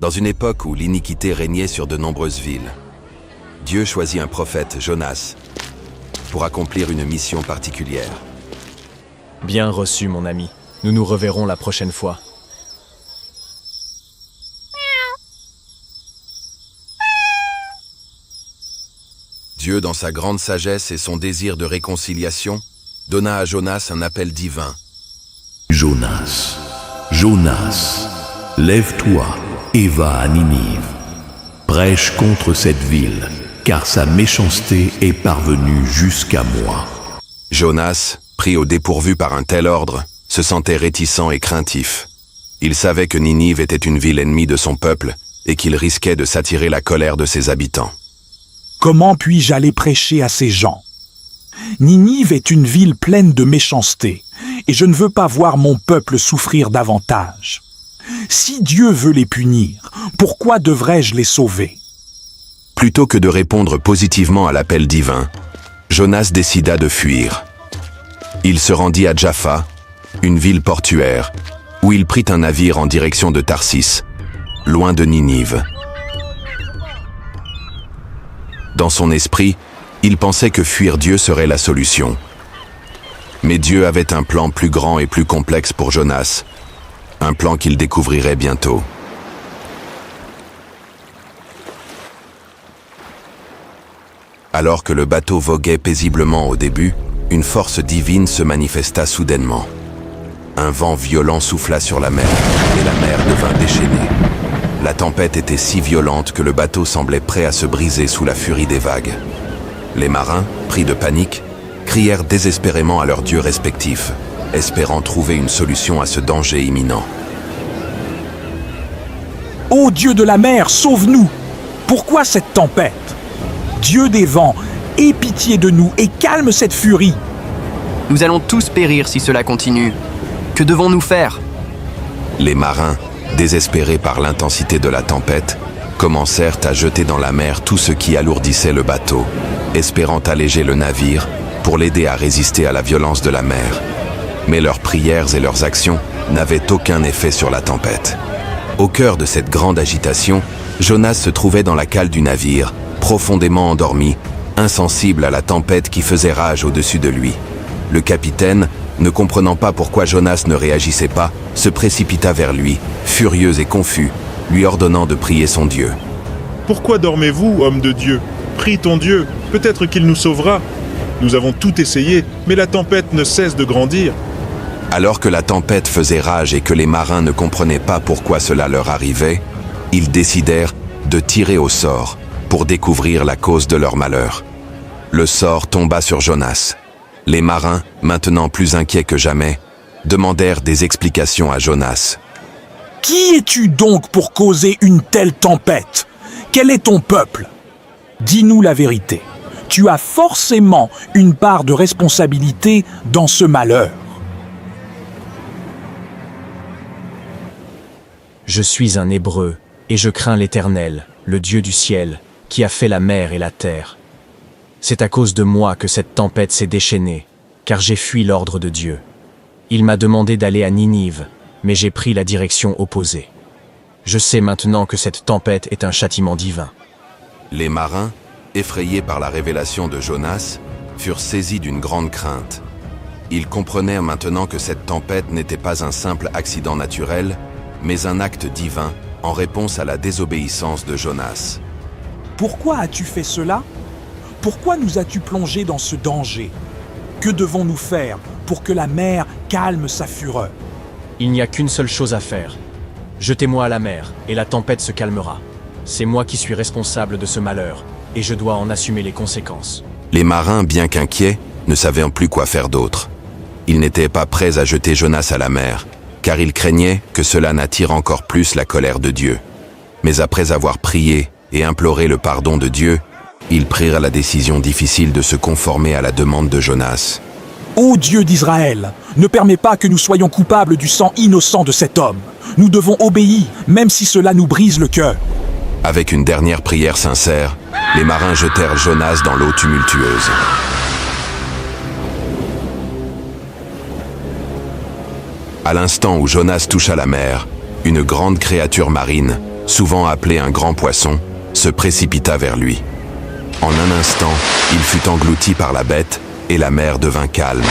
Dans une époque où l'iniquité régnait sur de nombreuses villes, Dieu choisit un prophète, Jonas, pour accomplir une mission particulière. Bien reçu, mon ami. Nous nous reverrons la prochaine fois. Dieu, dans sa grande sagesse et son désir de réconciliation, donna à Jonas un appel divin. Jonas, Jonas, lève-toi et va à Ninive. Prêche contre cette ville, car sa méchanceté est parvenue jusqu'à moi. Jonas, pris au dépourvu par un tel ordre, se sentait réticent et craintif. Il savait que Ninive était une ville ennemie de son peuple et qu'il risquait de s'attirer la colère de ses habitants. Comment puis-je aller prêcher à ces gens? Ninive est une ville pleine de méchanceté, et je ne veux pas voir mon peuple souffrir davantage. Si Dieu veut les punir, pourquoi devrais-je les sauver? Plutôt que de répondre positivement à l'appel divin, Jonas décida de fuir. Il se rendit à Jaffa, une ville portuaire, où il prit un navire en direction de Tarsis, loin de Ninive. Dans son esprit, il pensait que fuir Dieu serait la solution. Mais Dieu avait un plan plus grand et plus complexe pour Jonas, un plan qu'il découvrirait bientôt. Alors que le bateau voguait paisiblement au début, une force divine se manifesta soudainement. Un vent violent souffla sur la mer, et la mer devint déchaînée. La tempête était si violente que le bateau semblait prêt à se briser sous la furie des vagues. Les marins, pris de panique, crièrent désespérément à leurs dieux respectifs, espérant trouver une solution à ce danger imminent. Ô Dieu de la mer, sauve-nous! Pourquoi cette tempête? Dieu des vents, aie pitié de nous et calme cette furie! Nous allons tous périr si cela continue. Que devons-nous faire? Les marins, désespérés par l'intensité de la tempête, commencèrent à jeter dans la mer tout ce qui alourdissait le bateau, espérant alléger le navire pour l'aider à résister à la violence de la mer. Mais leurs prières et leurs actions n'avaient aucun effet sur la tempête. Au cœur de cette grande agitation, Jonas se trouvait dans la cale du navire, profondément endormi, insensible à la tempête qui faisait rage au-dessus de lui. Le capitaine, ne comprenant pas pourquoi Jonas ne réagissait pas, se précipita vers lui, furieux et confus, lui ordonnant de prier son Dieu. « Pourquoi dormez-vous, homme de Dieu? Prie ton Dieu, peut-être qu'il nous sauvera. Nous avons tout essayé, mais la tempête ne cesse de grandir. » Alors que la tempête faisait rage et que les marins ne comprenaient pas pourquoi cela leur arrivait, ils décidèrent de tirer au sort pour découvrir la cause de leur malheur. Le sort tomba sur Jonas. Les marins, maintenant plus inquiets que jamais, demandèrent des explications à Jonas. « Qui es-tu donc pour causer une telle tempête? Quel est ton peuple? Dis-nous la vérité. Tu as forcément une part de responsabilité dans ce malheur. » Je suis un Hébreu, et je crains l'Éternel, le Dieu du ciel, qui a fait la mer et la terre. C'est à cause de moi que cette tempête s'est déchaînée, car j'ai fui l'ordre de Dieu. Il m'a demandé d'aller à Ninive, mais j'ai pris la direction opposée. Je sais maintenant que cette tempête est un châtiment divin. Les marins, effrayés par la révélation de Jonas, furent saisis d'une grande crainte. Ils comprenèrent maintenant que cette tempête n'était pas un simple accident naturel, mais un acte divin en réponse à la désobéissance de Jonas. Pourquoi as-tu fait cela? Pourquoi nous as-tu plongés dans ce danger? Que devons-nous faire pour que la mer calme sa fureur? Il n'y a qu'une seule chose à faire. Jetez-moi à la mer, et la tempête se calmera. C'est moi qui suis responsable de ce malheur, et je dois en assumer les conséquences. Les marins, bien qu'inquiets, ne savaient plus quoi faire d'autre. Ils n'étaient pas prêts à jeter Jonas à la mer, car ils craignaient que cela n'attire encore plus la colère de Dieu. Mais après avoir prié et imploré le pardon de Dieu, ils prirent la décision difficile de se conformer à la demande de Jonas. Ô Dieu d'Israël, ne permets pas que nous soyons coupables du sang innocent de cet homme. Nous devons obéir, même si cela nous brise le cœur. Avec une dernière prière sincère, les marins jetèrent Jonas dans l'eau tumultueuse. À l'instant où Jonas toucha la mer, une grande créature marine, souvent appelé un grand poisson, se précipita vers lui. En un instant, il fut englouti par la bête et la mer devint calme.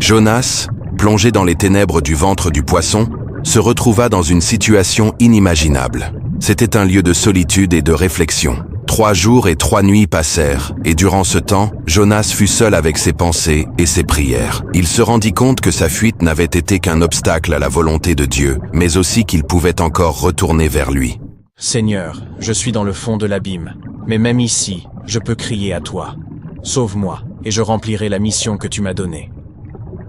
Jonas, plongé dans les ténèbres du ventre du poisson, se retrouva dans une situation inimaginable. C'était un lieu de solitude et de réflexion. 3 jours et 3 nuits passèrent, et durant ce temps, Jonas fut seul avec ses pensées et ses prières. Il se rendit compte que sa fuite n'avait été qu'un obstacle à la volonté de Dieu, mais aussi qu'il pouvait encore retourner vers lui. Seigneur, je suis dans le fond de l'abîme, mais même ici, je peux crier à toi. Sauve-moi, et je remplirai la mission que tu m'as donnée.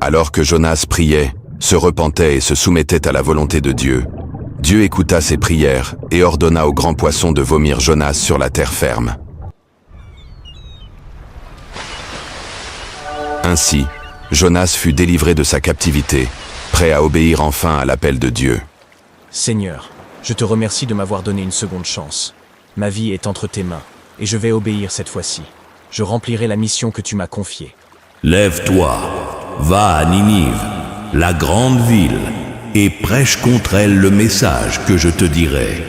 Alors que Jonas priait, se repentait et se soumettait à la volonté de Dieu, Dieu écouta ses prières et ordonna au grand poisson de vomir Jonas sur la terre ferme. Ainsi, Jonas fut délivré de sa captivité, prêt à obéir enfin à l'appel de Dieu. Seigneur, je te remercie de m'avoir donné une seconde chance. Ma vie est entre tes mains, et je vais obéir cette fois-ci. Je remplirai la mission que tu m'as confiée. Lève-toi, va à Ninive, la grande ville, et prêche contre elle le message que je te dirai.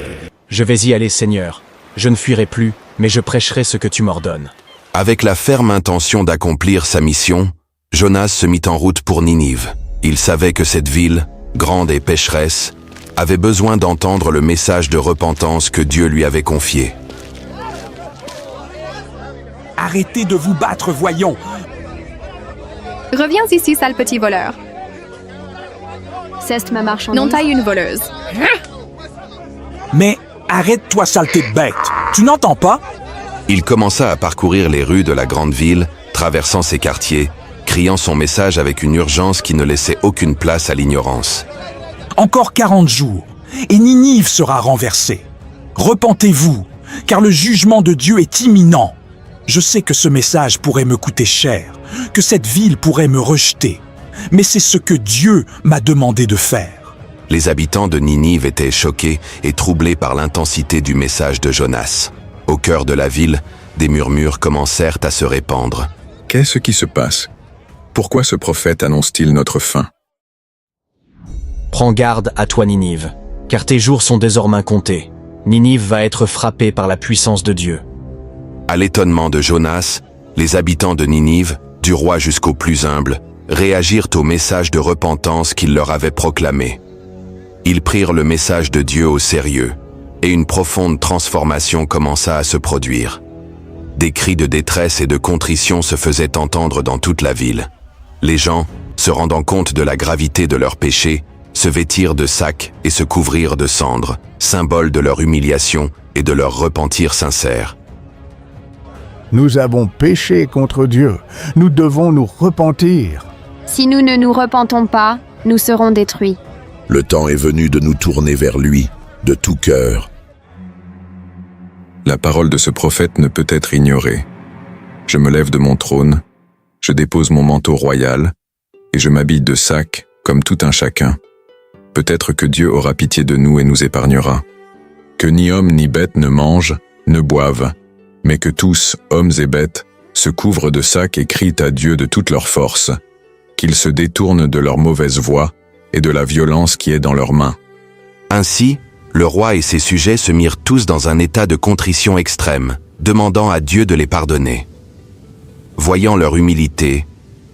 Je vais y aller, Seigneur. Je ne fuirai plus, mais je prêcherai ce que tu m'ordonnes. Avec la ferme intention d'accomplir sa mission, Jonas se mit en route pour Ninive. Il savait que cette ville, grande et pécheresse, avait besoin d'entendre le message de repentance que Dieu lui avait confié. Arrêtez de vous battre, voyons. Reviens ici, sale petit voleur. Ceste ma marchandise. Non, taille une voleuse. Mais arrête-toi, saleté de bête. Tu n'entends pas? Il commença à parcourir les rues de la grande ville, traversant ses quartiers, criant son message avec une urgence qui ne laissait aucune place à l'ignorance. Encore 40 jours, et Ninive sera renversée. Repentez-vous, car le jugement de Dieu est imminent. Je sais que ce message pourrait me coûter cher, que cette ville pourrait me rejeter, mais c'est ce que Dieu m'a demandé de faire. Les habitants de Ninive étaient choqués et troublés par l'intensité du message de Jonas. Au cœur de la ville, des murmures commencèrent à se répandre. Qu'est-ce qui se passe? Pourquoi ce prophète annonce-t-il notre fin? Prends garde à toi, Ninive, car tes jours sont désormais comptés. Ninive va être frappée par la puissance de Dieu. À l'étonnement de Jonas, les habitants de Ninive, du roi jusqu'au plus humble, réagirent au message de repentance qu'il leur avait proclamé. Ils prirent le message de Dieu au sérieux, et une profonde transformation commença à se produire. Des cris de détresse et de contrition se faisaient entendre dans toute la ville. Les gens, se rendant compte de la gravité de leurs péchés, se vêtirent de sacs et se couvrirent de cendres, symbole de leur humiliation et de leur repentir sincère. Nous avons péché contre Dieu. Nous devons nous repentir. Si nous ne nous repentons pas, nous serons détruits. Le temps est venu de nous tourner vers lui, de tout cœur. La parole de ce prophète ne peut être ignorée. Je me lève de mon trône, je dépose mon manteau royal, et je m'habille de sac, comme tout un chacun. Peut-être que Dieu aura pitié de nous et nous épargnera. Que ni homme ni bête ne mangent, ne boivent, mais que tous, hommes et bêtes, se couvrent de sacs et crient à Dieu de toute leur force, qu'ils se détournent de leur mauvaise voie et de la violence qui est dans leurs mains. Ainsi, le roi et ses sujets se mirent tous dans un état de contrition extrême, demandant à Dieu de les pardonner. Voyant leur humilité,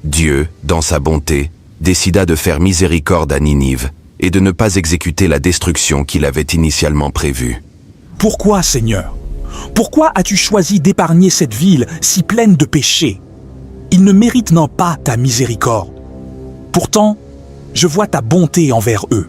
Dieu, dans sa bonté, décida de faire miséricorde à Ninive et de ne pas exécuter la destruction qu'il avait initialement prévue. Pourquoi, Seigneur? Pourquoi as-tu choisi d'épargner cette ville si pleine de péchés? Ils ne méritent non pas ta miséricorde. Pourtant, je vois ta bonté envers eux.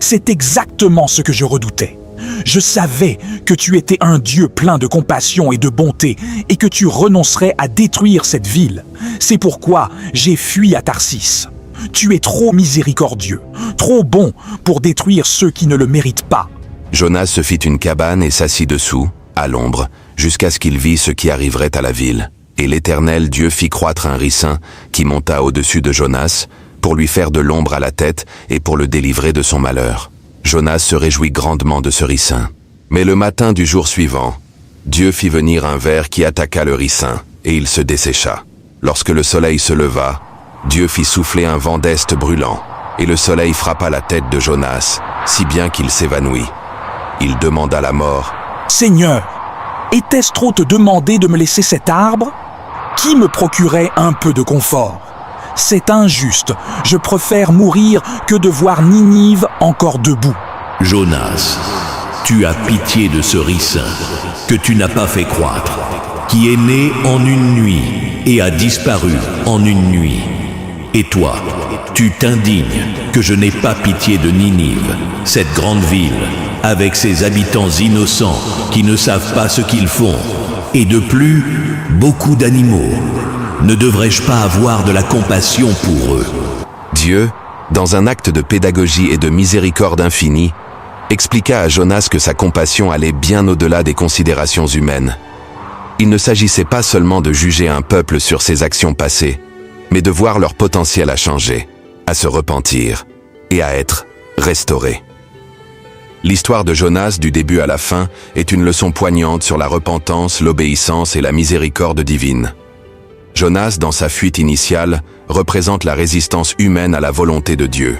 C'est exactement ce que je redoutais. Je savais que tu étais un Dieu plein de compassion et de bonté et que tu renoncerais à détruire cette ville. C'est pourquoi j'ai fui à Tarsis. Tu es trop miséricordieux, trop bon pour détruire ceux qui ne le méritent pas. Jonas se fit une cabane et s'assit dessous, à l'ombre, jusqu'à ce qu'il vît ce qui arriverait à la ville. Et l'Éternel Dieu fit croître un ricin qui monta au-dessus de Jonas, pour lui faire de l'ombre à la tête et pour le délivrer de son malheur. Jonas se réjouit grandement de ce ricin. Mais le matin du jour suivant, Dieu fit venir un ver qui attaqua le ricin, et il se dessécha. Lorsque le soleil se leva, Dieu fit souffler un vent d'est brûlant, et le soleil frappa la tête de Jonas, si bien qu'il s'évanouit. Il demanda la mort. « Seigneur, était-ce trop te demander de me laisser cet arbre? Qui me procurait un peu de confort? C'est injuste, je préfère mourir que de voir Ninive encore debout. » Jonas, tu as pitié de ce ricin que tu n'as pas fait croître, qui est né en une nuit et a disparu en une nuit. Et toi, tu t'indignes que je n'ai pas pitié de Ninive, cette grande ville, avec ses habitants innocents qui ne savent pas ce qu'ils font, et de plus, beaucoup d'animaux. Ne devrais-je pas avoir de la compassion pour eux? Dieu, dans un acte de pédagogie et de miséricorde infinie, expliqua à Jonas que sa compassion allait bien au-delà des considérations humaines. Il ne s'agissait pas seulement de juger un peuple sur ses actions passées, mais de voir leur potentiel à changer, à se repentir et à être restauré. L'histoire de Jonas du début à la fin est une leçon poignante sur la repentance, l'obéissance et la miséricorde divine. Jonas, dans sa fuite initiale, représente la résistance humaine à la volonté de Dieu.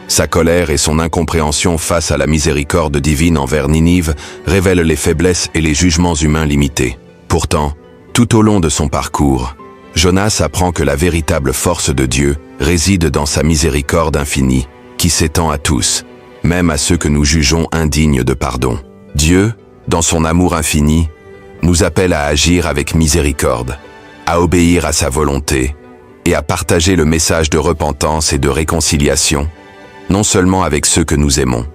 Sa colère et son incompréhension face à la miséricorde divine envers Ninive révèlent les faiblesses et les jugements humains limités. Pourtant, tout au long de son parcours, Jonas apprend que la véritable force de Dieu réside dans sa miséricorde infinie, qui s'étend à tous, même à ceux que nous jugeons indignes de pardon. Dieu, dans son amour infini, nous appelle à agir avec miséricorde, à obéir à sa volonté et à partager le message de repentance et de réconciliation, non seulement avec ceux que nous aimons,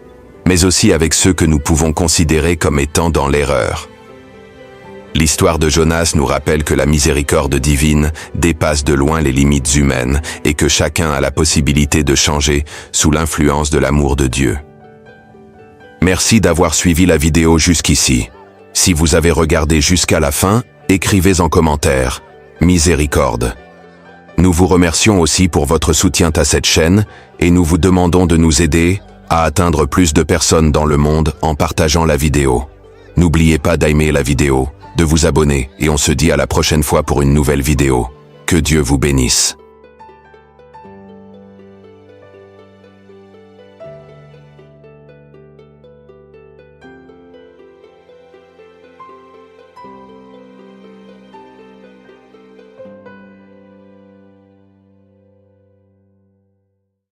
mais aussi avec ceux que nous pouvons considérer comme étant dans l'erreur. L'histoire de Jonas nous rappelle que la miséricorde divine dépasse de loin les limites humaines et que chacun a la possibilité de changer sous l'influence de l'amour de Dieu. Merci d'avoir suivi la vidéo jusqu'ici. Si vous avez regardé jusqu'à la fin, écrivez en commentaire « Miséricorde ». Nous vous remercions aussi pour votre soutien à cette chaîne et nous vous demandons de nous aider à atteindre plus de personnes dans le monde en partageant la vidéo. N'oubliez pas d'aimer la vidéo, de vous abonner et on se dit à la prochaine fois pour une nouvelle vidéo. Que Dieu vous bénisse.